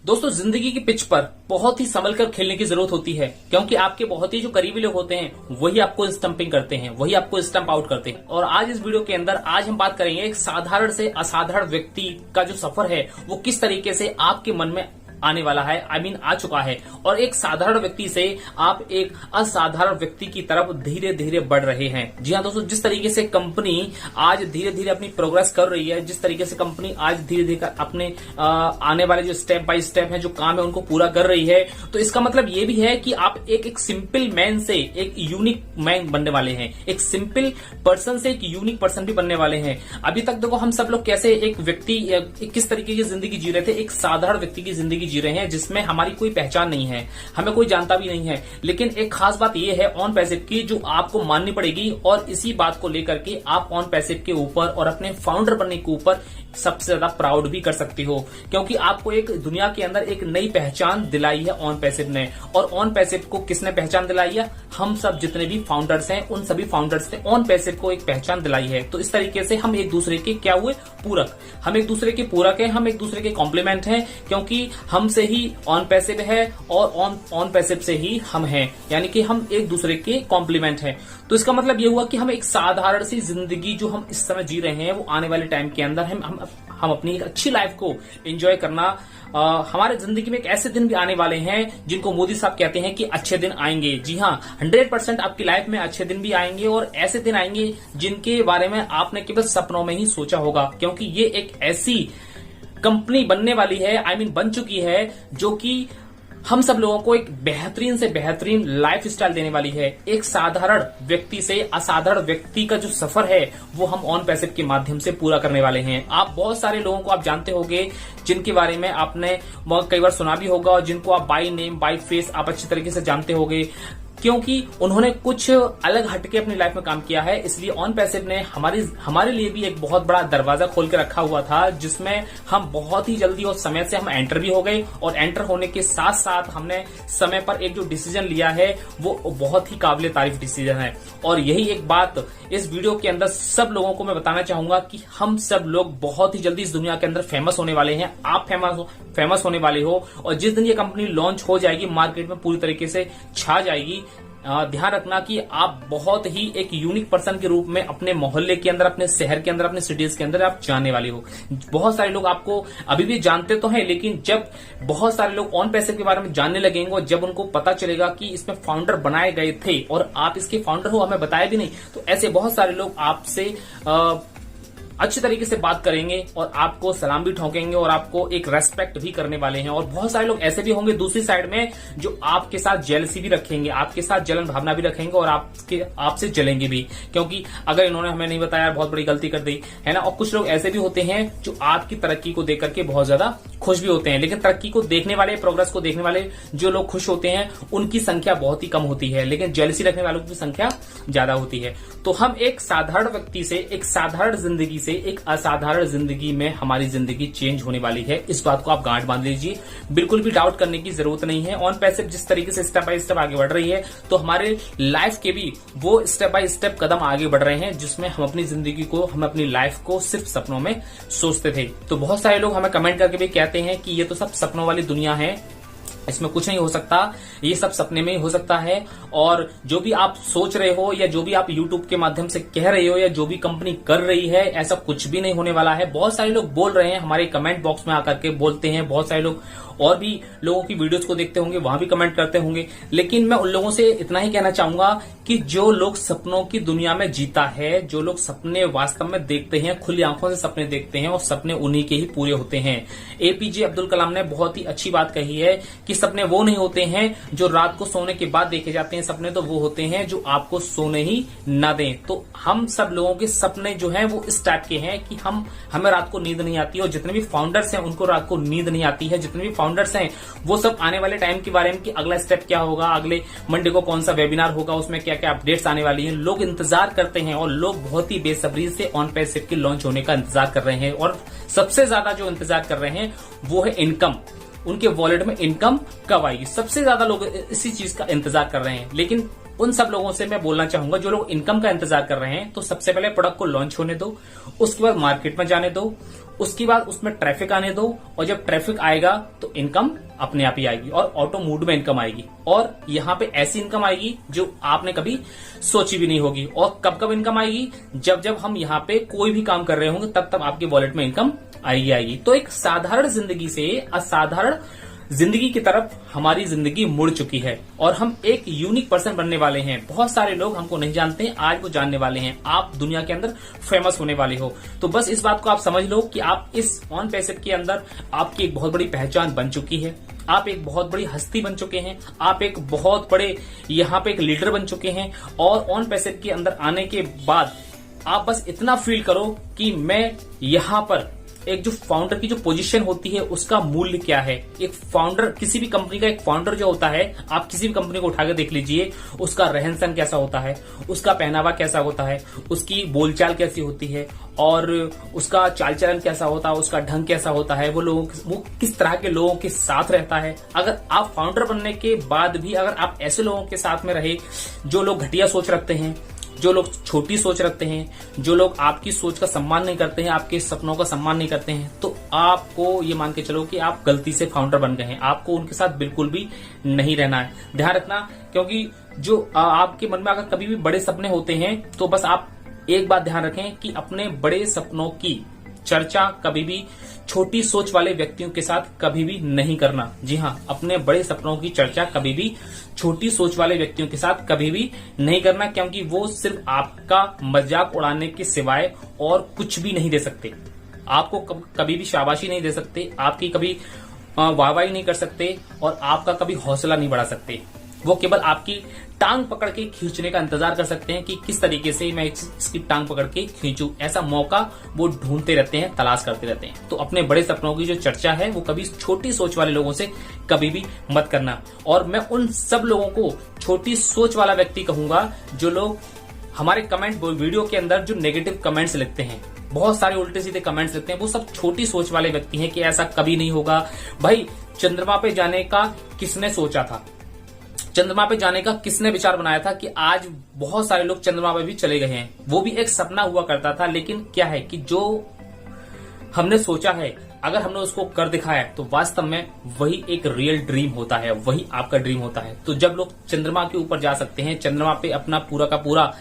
दोस्तों, जिंदगी की पिच पर बहुत ही संभल कर खेलने की जरूरत होती है, क्योंकि आपके बहुत ही जो करीबी लोग होते हैं वही आपको स्टंपिंग करते हैं, वही आपको स्टंप आउट करते हैं। और आज इस वीडियो के अंदर आज हम बात करेंगे एक साधारण से असाधारण व्यक्ति का जो सफर है वो किस तरीके से आपके मन में आने वाला है, आ चुका है, और एक साधारण व्यक्ति से आप एक असाधारण व्यक्ति की तरफ धीरे धीरे बढ़ रहे हैं। जी हाँ दोस्तों, जिस तरीके से कंपनी आज धीरे धीरे अपनी प्रोग्रेस कर रही है, जिस तरीके से कंपनी आज धीरे धीरे अपने आने वाले जो स्टेप बाय स्टेप है, जो काम है उनको पूरा कर रही है, तो इसका मतलब ये भी है कि आप एक सिंपल मैन से एक यूनिक मैन बनने वाले हैं, एक सिंपल पर्सन से एक यूनिक पर्सन भी बनने वाले हैं। अभी तक देखो हम सब लोग कैसे एक व्यक्ति किस तरीके की जिंदगी जी रहे थे, एक साधारण व्यक्ति की जिंदगी जी रहे हैं जिसमें हमारी कोई पहचान नहीं है, हमें कोई जानता भी नहीं है। लेकिन एक खास बात यह है ऑन पैसिव की, जो आपको माननी पड़ेगी, और इसी बात को लेकर के आप ऑन पैसिव के ऊपर और अपने फाउंडर बनने के ऊपर सबसे ज्यादा प्राउड भी कर सकते हो, क्योंकि आपको एक दुनिया के अंदर एक नई पहचान दिलाई है ऑन पैसिव ने। और ऑन पैसिव को किसने पहचान दिलाई है? हम सब जितने भी फाउंडर्स हैं, उन सभी फाउंडर्स ने ऑन पैसिव को एक पहचान दिलाई है। तो इस तरीके से हम एक दूसरे के क्या हुए? पूरक। हम एक दूसरे के पूरक हैं, हम एक दूसरे के कॉम्प्लीमेंट हैं, क्योंकि हमसे ही ऑन पैसिव है और ऑन पैसिव से ही हम हैं, यानी कि हम एक दूसरे के कॉम्प्लीमेंट हैं। तो इसका मतलब यह हुआ कि हम एक साधारण सी जिंदगी जो हम इस समय जी रहे हैं वो आने वाले टाइम के अंदर हम अपनी एक अच्छी लाइफ को एंजॉय करना। हमारे जिंदगी में एक ऐसे दिन भी आने वाले हैं जिनको मोदी साहब कहते हैं कि अच्छे दिन आएंगे। जी हाँ, 100% आपकी लाइफ में अच्छे दिन भी आएंगे, और ऐसे दिन आएंगे जिनके बारे में आपने केवल सपनों में ही सोचा होगा, क्योंकि ये एक ऐसी कंपनी बनने वाली है, बन चुकी है, जो कि हम सब लोगों को एक बेहतरीन से बेहतरीन लाइफ स्टाइल देने वाली है। एक साधारण व्यक्ति से असाधारण व्यक्ति का जो सफर है वो हम ऑन पैसिव के माध्यम से पूरा करने वाले हैं। आप बहुत सारे लोगों को आप जानते होंगे जिनके बारे में आपने कई बार सुना भी होगा, और जिनको आप बाय नेम बाय फेस आप अच्छी तरीके से जानते होंगे, क्योंकि उन्होंने कुछ अलग हटके अपनी लाइफ में काम किया है। इसलिए ऑन पैसिव ने हमारे लिए भी एक बहुत बड़ा दरवाजा खोल के रखा हुआ था, जिसमें हम बहुत ही जल्दी और समय से हम एंटर भी हो गए, और एंटर होने के साथ साथ हमने समय पर एक जो डिसीजन लिया है वो बहुत ही काबिल तारीफ डिसीजन है। और यही एक बात इस वीडियो के अंदर सब लोगों को मैं बताना चाहूंगा कि हम सब लोग बहुत ही जल्दी इस दुनिया के अंदर फेमस होने वाले हैं। आप फेमस होने वाले हो, और जिस दिन ये कंपनी लॉन्च हो जाएगी, मार्केट में पूरी तरीके से छा जाएगी, ध्यान रखना कि आप बहुत ही एक यूनिक पर्सन के रूप में अपने मोहल्ले के अंदर, अपने शहर के अंदर, अपने सिटीज के अंदर आप जानने वाले हो। बहुत सारे लोग आपको अभी भी जानते तो हैं, लेकिन जब बहुत सारे लोग ऑन पैसिव के बारे में जानने लगेंगे और जब उनको पता चलेगा कि इसमें फाउंडर बनाए गए थे और आप इसके फाउंडर हो, हमें बताया भी नहीं, तो ऐसे बहुत सारे लोग आपसे अच्छी तरीके से बात करेंगे और आपको सलाम भी ठोकेंगे और आपको एक रेस्पेक्ट भी करने वाले हैं। और बहुत सारे लोग ऐसे भी होंगे दूसरी साइड में जो आपके साथ जेलसी भी रखेंगे, आपके साथ जलन भावना भी रखेंगे, और आपसे जलेंगे भी, क्योंकि अगर इन्होंने हमें नहीं बताया, बहुत बड़ी गलती कर दी है ना। और कुछ लोग ऐसे भी होते हैं जो आपकी तरक्की को देख करके बहुत ज्यादा खुश भी होते हैं, लेकिन तरक्की को देखने वाले, प्रोग्रेस को देखने वाले जो लोग खुश होते हैं उनकी संख्या बहुत ही कम होती है, लेकिन जेलसी रखने वालों की संख्या ज्यादा होती है। तो हम एक साधारण व्यक्ति से, एक साधारण जिंदगी से एक असाधारण जिंदगी में हमारी जिंदगी चेंज होने वाली है। इस बात को आप गांठ बांध लीजिए, बिल्कुल भी डाउट करने की जरूरत नहीं है। ऑन पैसिव जिस तरीके से स्टेप बाय स्टेप आगे बढ़ रही है, तो हमारे लाइफ के भी वो स्टेप बाय स्टेप कदम आगे बढ़ रहे हैं, जिसमें हम अपनी जिंदगी को, हम अपनी लाइफ को सिर्फ सपनों में सोचते थे। तो बहुत सारे लोग हमें कमेंट करके भी कहते हैं कि ये तो सब सपनों वाली दुनिया है, इसमें कुछ नहीं हो सकता, ये सब सपने में ही हो सकता है। और जो भी आप सोच रहे हो, या जो भी आप YouTube के माध्यम से कह रहे हो, या जो भी कंपनी कर रही है, ऐसा कुछ भी नहीं होने वाला है। बहुत सारे लोग बोल रहे हैं, हमारे कमेंट बॉक्स में आकर के बोलते हैं, बहुत सारे लोग और भी लोगों की वीडियोस को देखते होंगे, वहां भी कमेंट करते होंगे, लेकिन मैं उन लोगों से इतना ही कहना चाहूंगा कि जो लोग सपनों की दुनिया में जीता है, जो लोग सपने वास्तव में देखते हैं, खुली आंखों से सपने देखते हैं, और सपने उन्हीं के ही पूरे होते हैं। APJ अब्दुल कलाम ने बहुत ही अच्छी बात कही है कि सपने वो नहीं होते हैं जो रात को सोने के बाद देखे जाते हैं, सपने तो वो होते हैं जो आपको सोने ही ना दें। तो हम सब लोगों के सपने जो हैं वो इस टाइप के हैं कि हमें रात को नींद नहीं आती, और जितने भी फाउंडर्स हैं उनको रात को नींद नहीं आती है। जितने भी फाउंडर्स हैं वो सब आने वाले टाइम के बारे में कि अगला स्टेप क्या होगा, अगले मंडे को कौन सा वेबिनार होगा, उसमें क्या क्या अपडेट्स आने वाली हैं, लोग इंतजार करते हैं, और लोग बहुत ही बेसब्री से ऑन पैसिव के लॉन्च होने का इंतजार कर रहे हैं। और सबसे ज्यादा जो इंतजार कर रहे हैं वो है इनकम, उनके वॉलेट में इनकम कब आएगी, सबसे ज्यादा लोग इसी चीज का इंतजार कर रहे हैं। लेकिन उन सब लोगों से मैं बोलना चाहूंगा जो लोग इनकम का इंतजार कर रहे हैं, तो सबसे पहले प्रोडक्ट को लॉन्च होने दो, उसके बाद मार्केट में जाने दो, उसके बाद उसमें ट्रैफिक आने दो, और जब ट्रैफिक आएगा तो इनकम अपने आप ही आएगी और ऑटो मोड में इनकम आएगी। और यहाँ पे ऐसी इनकम आएगी जो आपने कभी सोची भी नहीं होगी। और कब कब इनकम आएगी? जब जब हम यहाँ पे कोई भी काम कर रहे होंगे तब तब आपके वॉलेट में इनकम आएगी। तो एक साधारण जिंदगी से असाधारण जिंदगी की तरफ हमारी जिंदगी मुड़ चुकी है और हम एक यूनिक पर्सन बनने वाले हैं। बहुत सारे लोग हमको नहीं जानते, आज वो जानने वाले हैं। आप दुनिया के अंदर फेमस होने वाले हो। तो बस इस बात को आप समझ लो कि आप इस ऑन पैसिव के अंदर आपकी एक बहुत बड़ी पहचान बन चुकी है। आप एक बहुत बड़ी हस्ती बन चुके हैं। आप एक बहुत बड़े यहाँ पे एक लीडर बन चुके हैं। और ऑन पैसिव के अंदर आने के बाद आप बस इतना फील करो कि मैं यहाँ पर एक जो फाउंडर की जो पोजीशन होती है उसका मूल्य क्या है। एक फाउंडर, किसी भी कंपनी का एक फाउंडर जो होता है, आप किसी भी कंपनी को उठा के देख लीजिए, उसका रहन सहन कैसा होता है, उसका पहनावा कैसा होता है, उसकी बोलचाल कैसी होती है और उसका चाल चलन कैसा होता है, उसका ढंग कैसा होता है, वो किस तरह के लोगों के साथ रहता है। अगर आप फाउंडर बनने के बाद भी अगर आप ऐसे लोगों के साथ में रहे जो लोग घटिया सोच रखते हैं, जो लोग छोटी सोच रखते हैं, जो लोग आपकी सोच का सम्मान नहीं करते हैं, आपके सपनों का सम्मान नहीं करते हैं, तो आपको ये मान के चलो कि आप गलती से फाउंडर बन गए हैं। आपको उनके साथ बिल्कुल भी नहीं रहना है। ध्यान रखना, क्योंकि जो आपके मन में अगर कभी भी बड़े सपने होते हैं तो बस आप एक बात ध्यान रखें कि अपने बड़े सपनों की चर्चा कभी भी छोटी सोच वाले व्यक्तियों के साथ कभी भी नहीं करना। जी हाँ, अपने बड़े सपनों की चर्चा कभी भी छोटी सोच वाले व्यक्तियों के साथ कभी भी नहीं करना, क्योंकि वो सिर्फ आपका मजाक उड़ाने के सिवाय और कुछ भी नहीं दे सकते। आपको कभी भी शाबाशी नहीं दे सकते, आपकी कभी वाहवाही नहीं कर सकते और आपका कभी हौसला नहीं बढ़ा सकते। वो केवल आपकी टांग पकड़ के खींचने का इंतजार कर सकते हैं कि किस तरीके से मैं इसकी टांग पकड़ के खींचूं। ऐसा मौका वो ढूंढते रहते हैं, तलाश करते रहते हैं। तो अपने बड़े सपनों की जो चर्चा है वो कभी छोटी सोच वाले लोगों से कभी भी मत करना। और मैं उन सब लोगों को छोटी सोच वाला व्यक्ति कहूंगा जो लोग हमारे कमेंट वीडियो के अंदर जो नेगेटिव कमेंट्स लिखते हैं, बहुत सारे उल्टे सीधे कमेंट्स लिखते हैं, वो सब छोटी सोच वाले व्यक्ति हैं कि ऐसा कभी नहीं होगा। भाई, चंद्रमा पे जाने का किसने सोचा था? चंद्रमा पे जाने का किसने विचार बनाया था कि आज बहुत सारे लोग चंद्रमा पे भी चले गए हैं? वो भी एक सपना हुआ करता था, लेकिन क्या है कि जो हमने सोचा है अगर हमने उसको कर दिखाया तो वास्तव में वही एक रियल ड्रीम होता है, वही आपका ड्रीम होता है। तो जब लोग चंद्रमा के ऊपर जा सकते हैं, चंद्रमा पे अपना पूरा का पूरा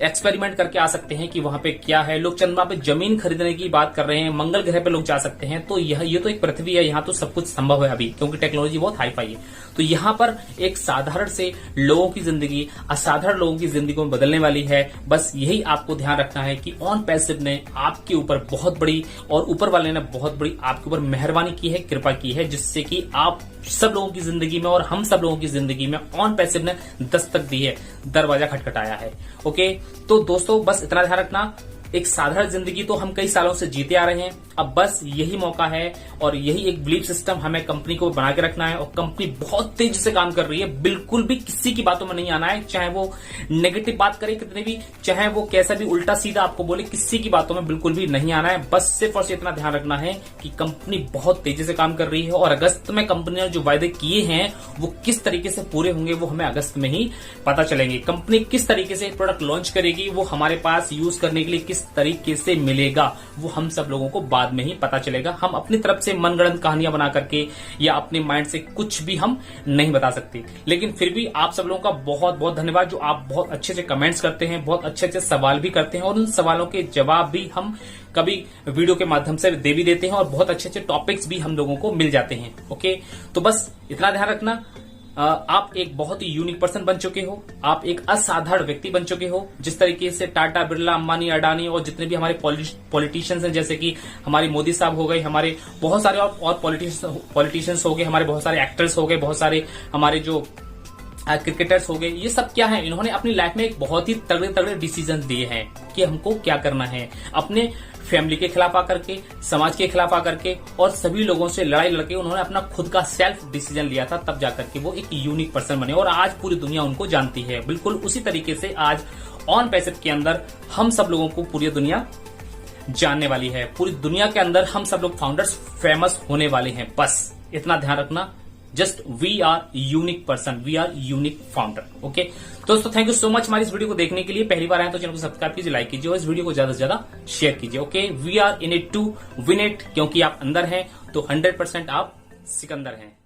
एक्सपेरिमेंट करके आ सकते हैं कि वहां पे क्या है, लोग चंद्रमा पे जमीन खरीदने की बात कर रहे हैं, मंगल ग्रह पे लोग जा सकते हैं, तो ये तो एक पृथ्वी है, यहाँ तो सब कुछ संभव है अभी, क्योंकि टेक्नोलॉजी बहुत हाई फाई है। तो यहाँ पर एक साधारण से लोगों की जिंदगी असाधारण लोगों की जिंदगी में बदलने वाली है। बस यही आपको ध्यान रखना है कि ऑन पैसिव ने आपके ऊपर बहुत बड़ी और ऊपर वाले ने बहुत बड़ी आपके ऊपर मेहरबानी की है, कृपा की है, जिससे कि आप सब लोगों की जिंदगी में और हम सब लोगों की जिंदगी में ऑन पैसिव ने दस्तक दी है, दरवाजा खटखटाया है। ओके, तो दोस्तों बस इतना ध्यान रखना, एक साधारण जिंदगी तो हम कई सालों से जीते आ रहे हैं, अब बस यही मौका है और यही एक बिलीफ सिस्टम हमें कंपनी को बना के रखना है। और कंपनी बहुत तेजी से काम कर रही है, बिल्कुल भी किसी की बातों में नहीं आना है, चाहे वो नेगेटिव बात करे कितने भी, चाहे वो कैसा भी उल्टा सीधा आपको बोले, किसी की बातों में बिल्कुल भी नहीं आना है। बस सिर्फ और सिर्फ इतना ध्यान रखना है कि कंपनी बहुत तेजी से काम कर रही है और अगस्त में कंपनी ने जो वायदे किए हैं वो किस तरीके से पूरे होंगे वो हमें अगस्त में ही पता चलेंगे। कंपनी किस तरीके से प्रोडक्ट लॉन्च करेगी, वो हमारे पास यूज करने के लिए किस तरीके से मिलेगा, वो हम सब लोगों को बाद में ही पता चलेगा। हम अपनी तरफ से मनगढ़ंत कहानियां बना करके या अपने माइंड से कुछ भी हम नहीं बता सकते। लेकिन फिर भी आप सब लोगों का बहुत बहुत धन्यवाद, जो आप बहुत अच्छे से कमेंट्स करते हैं, बहुत अच्छे अच्छे सवाल भी करते हैं और उन सवालों के जवाब भी हम कभी वीडियो के माध्यम से दे भी देते हैं और बहुत अच्छे अच्छे टॉपिक्स भी हम लोगों को मिल जाते हैं। ओके, तो बस इतना ध्यान रखना, आप एक बहुत ही यूनिक पर्सन बन चुके हो, आप एक असाधारण व्यक्ति बन चुके हो। जिस तरीके से टाटा, बिरला, अंबानी, अडानी और जितने भी हमारे पॉलिटिशियंस हैं, जैसे कि हमारे मोदी साहब हो गए, हमारे बहुत सारे और पॉलिटिशियंस हो गए, हमारे बहुत सारे एक्टर्स हो गए, बहुत सारे हमारे जो क्रिकेटर्स हो गए, ये सब क्या है, इन्होंने अपनी लाइफ में एक बहुत ही तगड़े तगड़े डिसीजन दिए हैं कि हमको क्या करना है। अपने फैमिली के खिलाफ आकर के, समाज के खिलाफ आकर के और सभी लोगों से लड़ाई लड़के उन्होंने अपना खुद का सेल्फ डिसीजन लिया था, तब जाकर के वो एक यूनिक पर्सन बने और आज पूरी दुनिया उनको जानती है। बिल्कुल उसी तरीके से आज ऑन पैसिव के अंदर हम सब लोगों को पूरी दुनिया जानने वाली है। पूरी दुनिया के अंदर हम सब लोग फाउंडर्स फेमस होने वाले हैं। बस इतना ध्यान रखना, just we are unique person, we are unique founder. Okay दोस्तों, थैंक यू सो मच हमारी इस वीडियो को देखने के लिए। पहली बार आए तो चैनल को सब्सक्राइब कीजिए, लाइक कीजिए और इस वीडियो को ज्यादा से ज्यादा शेयर कीजिए। Okay, we are in it to win it, क्योंकि आप अंदर हैं तो 100% आप सिकंदर हैं।